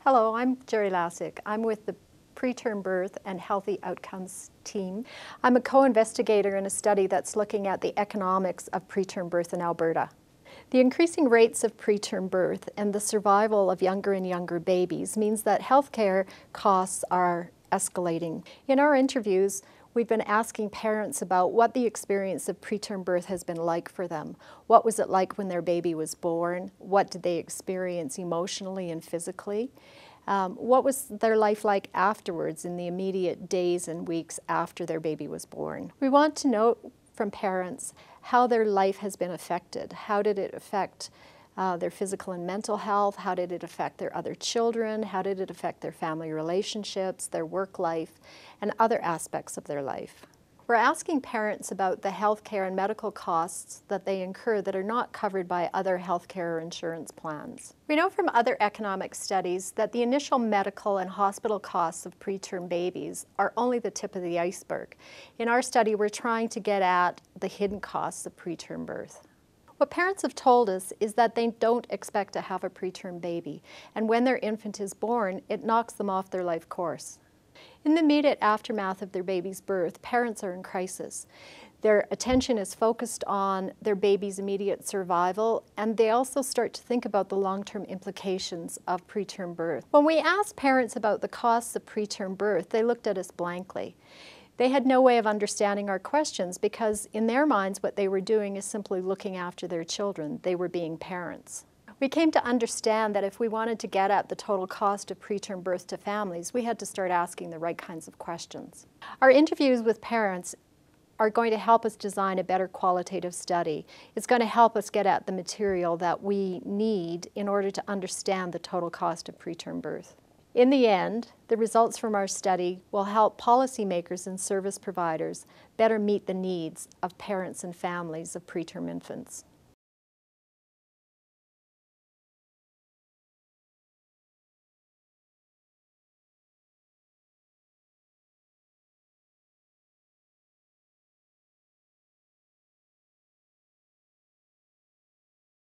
Hello, I'm Gerri Lasiuk. I'm with the Preterm Birth and Healthy Outcomes team. I'm a co-investigator in a study that's looking at the economics of preterm birth in Alberta. The increasing rates of preterm birth and the survival of younger and younger babies means that healthcare costs are escalating. In our interviews, we've been asking parents about what the experience of preterm birth has been like for them. What was it like when their baby was born? What did they experience emotionally and physically? What was their life like afterwards in the immediate days and weeks after their baby was born? We want to know from parents how their life has been affected. How did it affect their physical and mental health? How did it affect their other children? How did it affect their family relationships, their work life, and other aspects of their life? We're asking parents about the healthcare and medical costs that they incur that are not covered by other healthcare or insurance plans. We know from other economic studies that the initial medical and hospital costs of preterm babies are only the tip of the iceberg. In our study, we're trying to get at the hidden costs of preterm birth. What parents have told us is that they don't expect to have a preterm baby, and when their infant is born, it knocks them off their life course. In the immediate aftermath of their baby's birth, parents are in crisis. Their attention is focused on their baby's immediate survival, and they also start to think about the long-term implications of preterm birth. When we asked parents about the costs of preterm birth, they looked at us blankly. They had no way of understanding our questions because in their minds what they were doing is simply looking after their children. They were being parents. We came to understand that if we wanted to get at the total cost of preterm birth to families, we had to start asking the right kinds of questions. Our interviews with parents are going to help us design a better qualitative study. It's going to help us get at the material that we need in order to understand the total cost of preterm birth. In the end, the results from our study will help policymakers and service providers better meet the needs of parents and families of preterm infants.